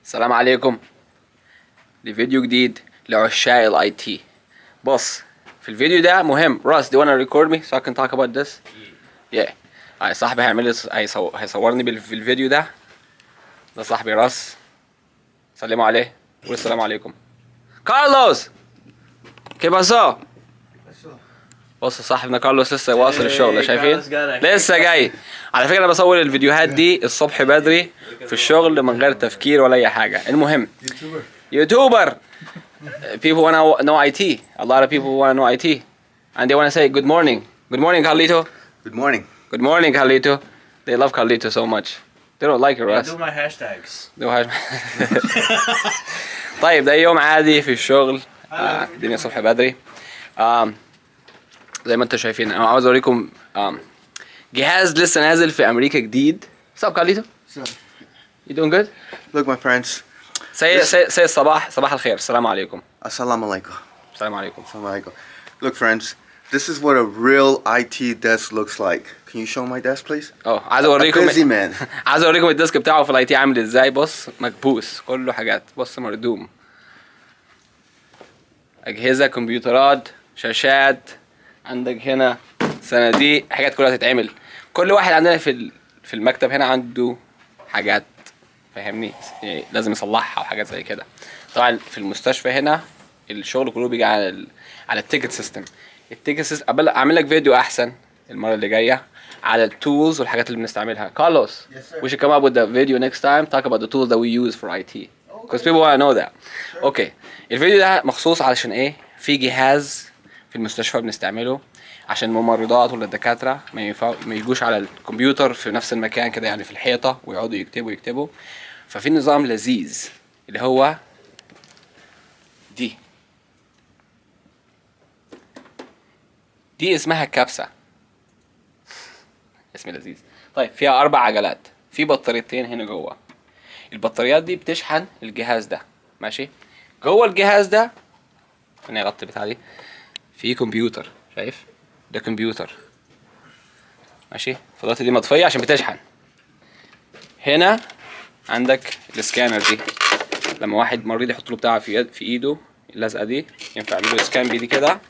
السلام عليكم لفيديو جديد لعشاق الاي تي. بص في الفيديو ده مهم. راس do you wanna record me so I can talk about this? Yeah. صاحبي هيصورني في الفيديو ده. ده صاحبي راس. سلموا عليه قول السلام عليكم. كارلوس كيف pasó؟ بص صاحبنا كارلوس لسه واصل الشغل شايفين؟ لسه جاي. على فكرة انا بصور الفيديوهات دي الصبح بدري في الشغل من غير تفكير ولا اي حاجة. المهم يوتيوبر. People wanna know IT. A lot of people wanna know IT. And they wanna say good morning. Good morning Carlito. Good morning. Good morning Carlito. They love Carlito so much. They don't like it Russ. Do my hashtags. طيب ده يوم عادي في الشغل. الدنيا الصبح بدري. زي ما انتم شايفين انا عاوز اوريكم جهاز لسه نازل في امريكا جديد. What's up Carlito? You doing good? Look my friends. say صباح الخير. السلام عليكم. Assalamu alaikum. السلام عليكم. Assalamu alaikum. Look friends, this is what a real IT desk looks like. Can you show my desk please? عايز اوريكم. A busy man. عايز اوريكم الديسك بتاعه في الاي تي عامل ازاي. بص مكبوس كله حاجات. بص مردوم. اجهزه كمبيوترات شاشات. عندك هنا صناديق حاجات كلها تتعمل. كل واحد عندنا في المكتب هنا عنده حاجات فاهمني يعني لازم يصلحها وحاجات زي كده. طبعا في المستشفى هنا الشغل كله بيجي على التيكت سيستم. التيكت سيستم اعمل لك فيديو احسن المره اللي جايه على التولز والحاجات اللي بنستعملها. كارلوس we should come up with the video next time talk about the tools that we use for IT because people want to know that. اوكي الفيديو ده مخصوص علشان ايه؟ في جهاز في المستشفى بنستعمله عشان الممرضات ولا الدكاتره ما يجوش على الكمبيوتر في نفس المكان كده يعني في الحيطه ويقعدوا يكتبوا. ففي نظام لذيذ اللي هو دي اسمها كبسه. اسم لذيذ. طيب فيها 4 عجلات. في بطاريتين هنا جوه. البطاريات دي بتشحن الجهاز ده ماشي. جوه الجهاز ده انا اغطي بتاع دي في كمبيوتر شايف ده كمبيوتر ماشي. فضلت دي مطفيه عشان بتشحن. هنا عندك السكانر دي لما واحد مريض يحط له بتاع في ايده اللزقه دي ينفع يعمل له سكان بايدي كده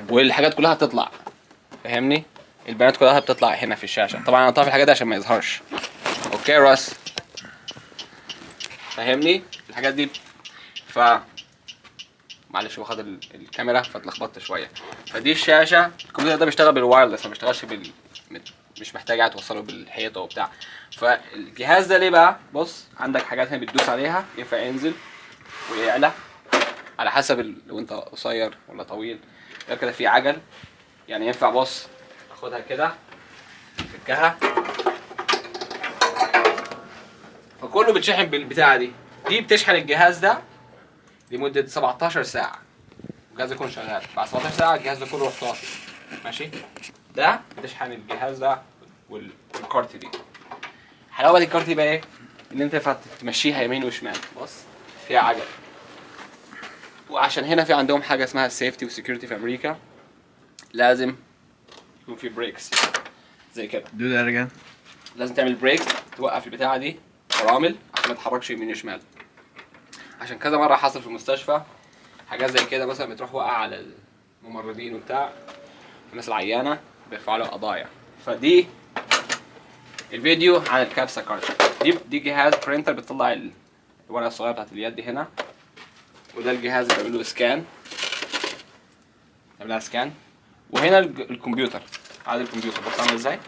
والحاجات كلها بتطلع فاهمني. البيانات كلها بتطلع هنا في الشاشه. طبعا انا طافي الحاجات دي عشان ما يظهرش. اوكي راس فاهمني الحاجات دي. معلش واخد الكاميرا فاتلخبطت شويه. فدي الشاشه. الكمبيوتر ده بيشتغل بالوايرلس ما بيشتغلش مش محتاج قاعد توصله بالحيطه وبتاع. فالجهاز ده ليه بقى؟ بص عندك حاجات هنا بتدوس عليها ينفع ينزل ويعلى على حسب لو انت قصير ولا طويل. غير كده في عجل يعني ينفع بص اخدها كده افكها. فكله بتشحن بالبتاعه دي بتشحن الجهاز ده لمده 17 ساعه. الجهاز يكون شغال بعد 17 ساعه الجهاز ده كله طافي ماشي. ده بتشحن الجهاز ده والكارت دي. حلاوه الكارت دي بقى ايه؟ ان انت ينفع تمشيها يمين وشمال. بص فيها عجل. وعشان هنا في عندهم حاجه اسمها سيفتي وسكيورتي في امريكا لازم يكون في بريكس زي كده. Do that again. لازم تعمل بريكس توقف البتاعه دي فرامل عشان ما تتحركش يمين وشمال. عشان كذا مره حصل في المستشفى حاجات زي كده مثلا بتروح وقع على الممرضين وبتاع الناس العيانه بيرفعوا له قضايا. فدي الفيديو عن الكبسه كارت. دي جهاز برينتر بتطلع الورقه الصغيره بتاعت اليد دي هنا. وده الجهاز اللي بيعمل له سكان يعملها سكان. وهنا الكمبيوتر عادي. الكمبيوتر بص عامل ازاي.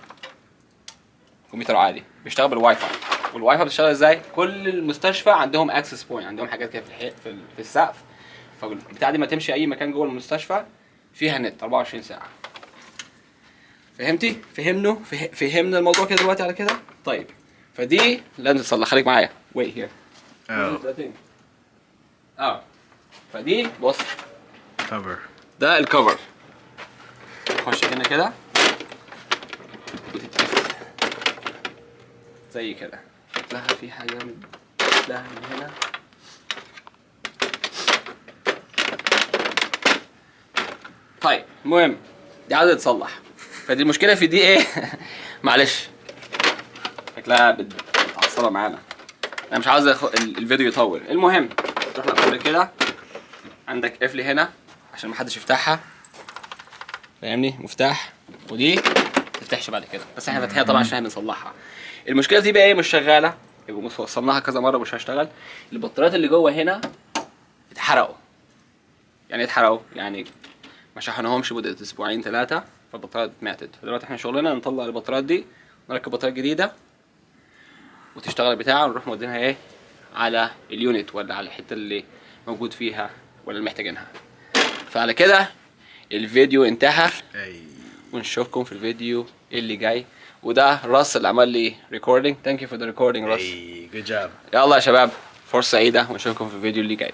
كمبيوتر عادي بيشتغل بالواي فاي. والواي فاي بتشتغل ازاي؟ كل المستشفى عندهم اكسس بوينت عندهم حاجات كده في السقف. فالبتاعه دي ما تمشي اي مكان جوه المستشفى فيها نت 24 ساعه. فهمتي؟ فهمنا الموضوع كده دلوقتي على كده. طيب فدي لازم تصلح. خليك معايا. wait here. فدي بص Cover. ده الكفر. تخش هنا كده وتتقفل زي كده. لها في حاجه لها من هنا. طيب المهم دي عايزه تتصلح. فدي المشكله في دي ايه؟ معلش شكلها موصله معانا. انا مش عاوز الفيديو يطول. المهم تروح مقفوله كده، عندك قفل هنا عشان محدش يفتحها، فاهمني؟ مفتاح، ودي تفتحش بعد كده، بس احنا فاتحينها طبعا عشان احنا بنصلحها. المشكله دي بقى ايه؟ مش شغاله، يبقى وصلناها كذا مره مش هشتغل. البطاريات اللي جوه هنا اتحرقوا. يعني ايه اتحرقوا؟ يعني ما شحنهمش مده اسبوعين 3 فالبطاريات ماتت. فدلوقتي احنا شغلنا نطلع البطاريات دي ونركب بطاريات جديده وتشتغل البتاعه، ونروح مودينها ايه على اليونت ولا على الحته اللي موجود فيها ولا اللي محتاجينها. فعلى كده الفيديو انتهى، ونشوفكم في الفيديو اللي جاي. وده راس اللي عمل لي ريكوردينج. ثانك يو فور ذا ريكوردينج راس. Hey, good job. يلا يا شباب، فرصه سعيده ونشوفكم في الفيديو اللي جاي.